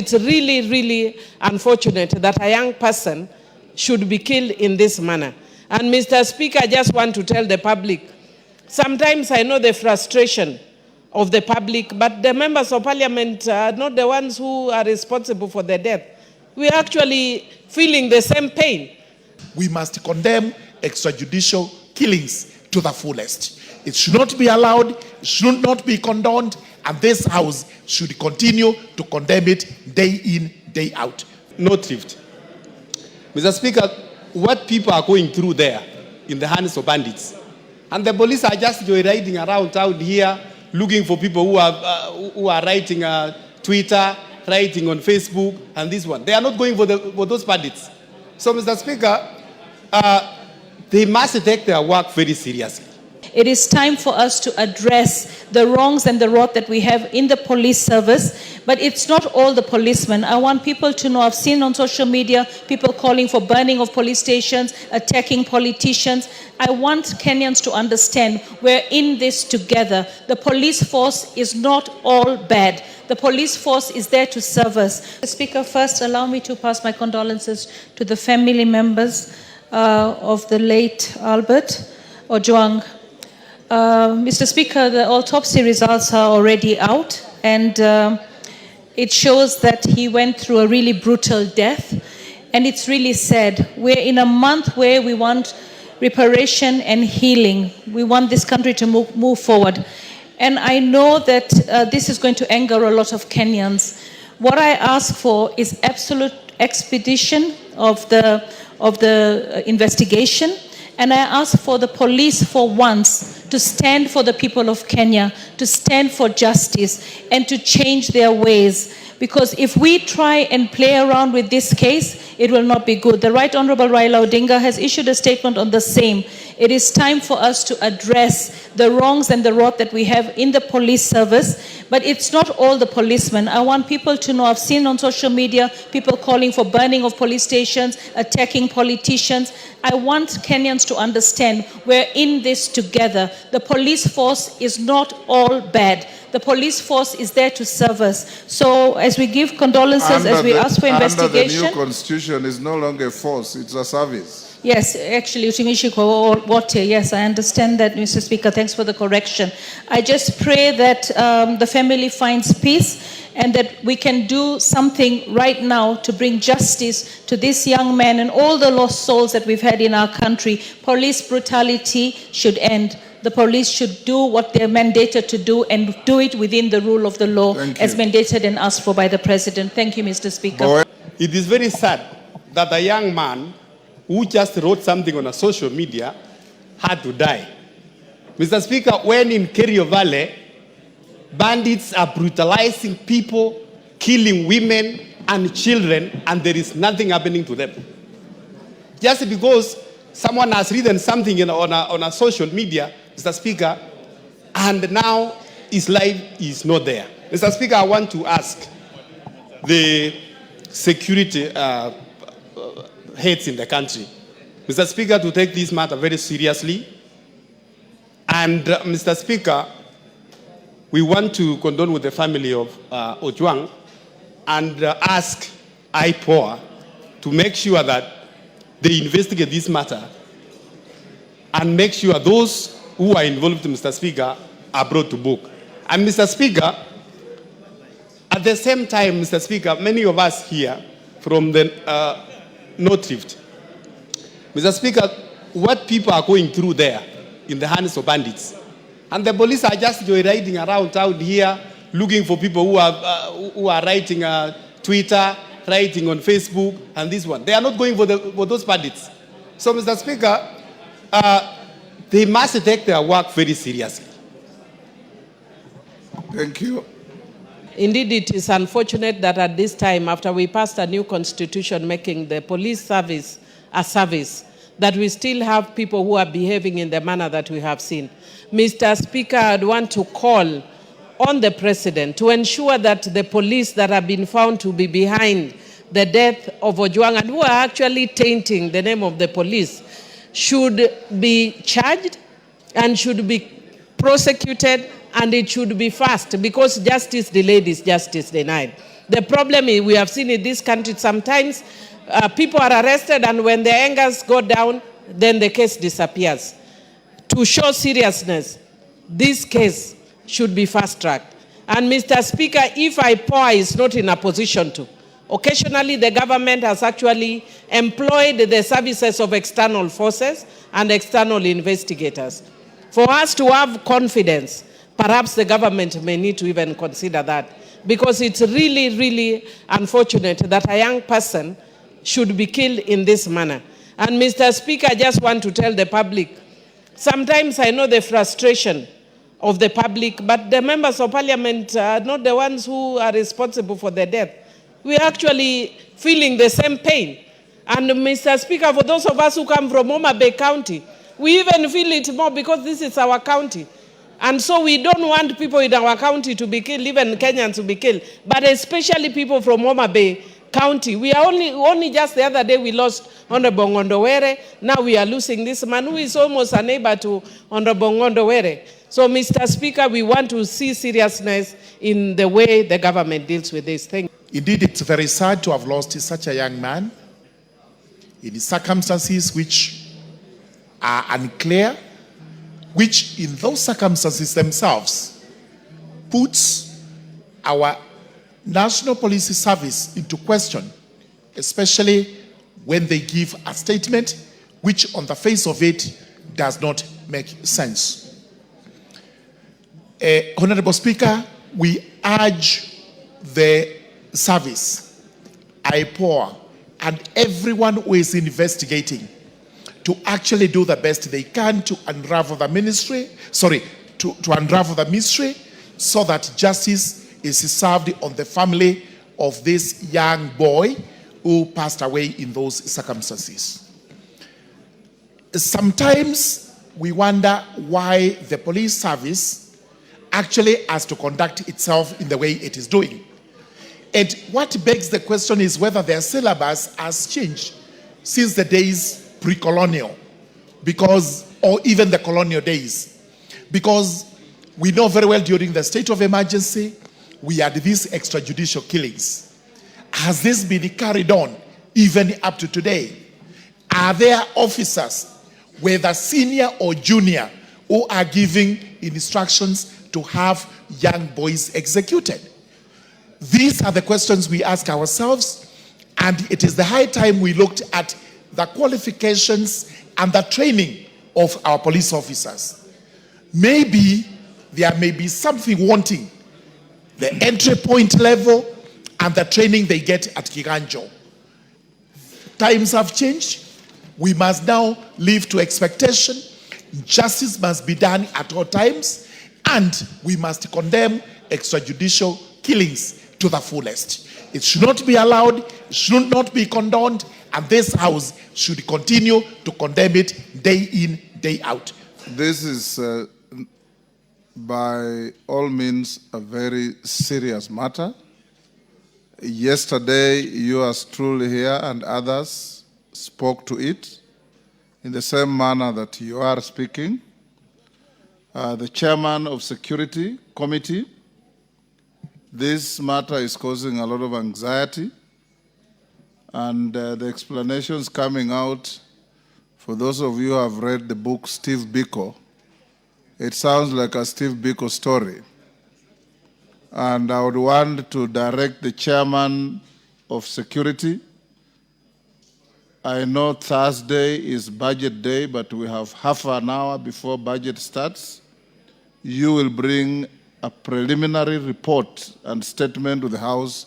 It's really, really unfortunate that a young person should be killed in this manner. And Mr. Speaker, I just want to tell the public, sometimes I know the frustration of the public, but the members of parliament are not the ones who are responsible for the death. We are actually feeling the same pain. We must condemn extrajudicial killings to the fullest. It should not be allowed, it should not be condoned, and this House should continue to condemn it day in, day out. No thrift. Mr. Speaker, what people are going through there in the hands of bandits, and the police are just joyriding around out here looking for people who are writing Twitter, writing on Facebook, and this one. They are not going for those bandits. So, Mr. Speaker, they must take their work very seriously. It is time for us to address the wrongs and the rot that we have in the police service, but it's not all the policemen. I want people to know, I've seen on social media people calling for burning of police stations, attacking politicians. I want Kenyans to understand we're in this together. The police force is not all bad. The police force is there to serve us. Speaker, first allow me to pass my condolences to the family members of the late Albert Ojwang. Mr. Speaker, the autopsy results are already out, and it shows that he went through a really brutal death, and it's really sad. We're in a month where we want reparation and healing. We want this country to move forward. And I know that this is going to anger a lot of Kenyans. What I ask for is absolute expedition of the investigation. And I ask for the police for once to stand for the people of Kenya, to stand for justice, and to change their ways. Because if we try and play around with this case, it will not be good. The Right Honorable Raila Odinga has issued a statement on the same. It is time for us to address the wrongs and the rot that we have in the police service, but it's not all the policemen. I want people to know, I've seen on social media people calling for burning of police stations, attacking politicians. I want Kenyans to understand we're in this together. The police force is not all bad. The police force is there to serve us. So as we give condolences, as we ask for investigation. Under the new constitution, is no longer a force, it's a service. Yes, actually, yes, I understand that, Mr. Speaker. Thanks for the correction. I just pray that the family finds peace and that we can do something right now to bring justice to this young man and all the lost souls that we've had in our country. Police brutality should end. The police should do what they're mandated to do and do it within the rule of the law as mandated and asked for by the President. Thank you, Mr. Speaker. It is very sad that a young man who just wrote something on a social media had to die. Mr. Speaker, when in Kerio Valley, bandits are brutalizing people, killing women and children, and there is nothing happening to them. Just because someone has written something on a social media, Mr. Speaker, and now his life is not there. Mr. Speaker, I want to ask the security heads in the country, Mr. Speaker, to take this matter very seriously. And Mr. Speaker, we want to condole with the family of Ojwang and ask IPOA to make sure that they investigate this matter and make sure those who are involved, Mr. Speaker, are brought to book. And Mr. Speaker, at the same time, Mr. Speaker, many of us here from the North Rift, Mr. Speaker, what people are going through there in the hands of bandits, and the police are just joyriding around out here looking for people who are writing Twitter, writing on Facebook, and this one. They are not going for those bandits. So, Mr. Speaker, they must take their work very seriously. Thank you. Indeed, it is unfortunate that at this time, after we passed a new constitution making the police service a service, that we still have people who are behaving in the manner that we have seen. Mr. Speaker, I'd want to call on the President to ensure that the police that have been found to be behind the death of Ojwang and who are actually tainting the name of the police should be charged and should be prosecuted, and it should be fast, because justice delayed is justice denied. The problem is, we have seen in this country, sometimes people are arrested, and when their angers go down, then the case disappears. To show seriousness, this case should be fast-tracked. And Mr. Speaker, if IPOA is not in a position to, occasionally the government has actually employed the services of external forces and external investigators. For us to have confidence, perhaps the government may need to even consider that, because it's really, really unfortunate that a young person should be killed in this manner. And Mr. Speaker, I just want to tell the public, sometimes I know the frustration of the public, but the members of parliament are not the ones who are responsible for the death. We are actually feeling the same pain. And Mr. Speaker, for those of us who come from Homa Bay County, we even feel it more because this is our county. And so we don't want people in our county to be killed, even Kenyans to be killed, but especially people from Homa Bay County. We are only just the other day we lost Honorable Ngondowere. Now we are losing this man who is almost a neighbor to Honorable Ngondowere. So, Mr. Speaker, we want to see seriousness in the way the government deals with this thing. Indeed, it's very sad to have lost such a young man in circumstances which are unclear, which in those circumstances themselves puts our National Police Service into question, especially when they give a statement which on the face of it does not make sense. Honorable Speaker, we urge the service, IPOA, and everyone who is investigating to actually do the best they can to unravel the ministry, to unravel the mystery, so that justice is served on the family of this young boy who passed away in those circumstances. Sometimes we wonder why the police service actually has to conduct itself in the way it is doing. And what begs the question is whether their syllabus has changed since the days pre-colonial, or even the colonial days. Because we know very well during the state of emergency, we had these extrajudicial killings. Has this been carried on even up to today? Are there officers, whether senior or junior, who are giving instructions to have young boys executed? These are the questions we ask ourselves, and it is the high time we looked at the qualifications and the training of our police officers. Maybe there may be something wanting, the entry point level and the training they get at Kiganjo. Times have changed. We must now live to expectation. Justice must be done at all times, and we must condemn extrajudicial killings to the fullest. It should not be allowed, it should not be condoned, and this House should continue to condemn it day in, day out. This is, by all means, a very serious matter. Yesterday, yours truly here and others spoke to it in the same manner that you are speaking. The chairman of Security Committee, this matter is causing a lot of anxiety, and the explanations coming out, for those of you who have read the book Steve Biko, it sounds like a Steve Biko story. And I would want to direct the chairman of security. I know Thursday is budget day, but we have half an hour before budget starts. You will bring a preliminary report and statement to the House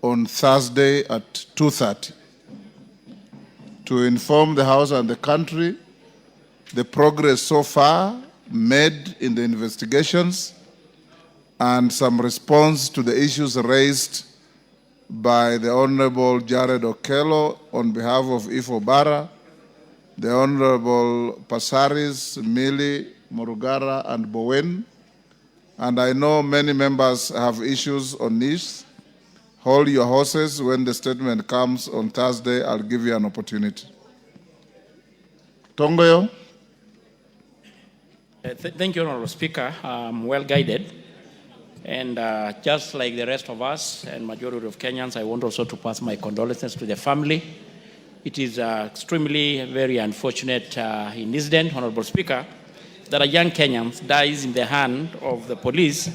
on Thursday at 2:30 to inform the House and the country the progress so far made in the investigations and some response to the issues raised by the Honorable Jared Okello on behalf of Ifo Bara, the Honorable Pasaris, Mili, Morugara, and Bowen. And I know many members have issues on this. Hold your horses. When the statement comes on Thursday, I'll give you an opportunity. Tongoyo. Thank you, Honorable Speaker. Well guided. And just like the rest of us and majority of Kenyans, I want also to pass my condolences to the family. It is extremely very unfortunate incident, Honorable Speaker, that a young Kenyan dies in the hand of the police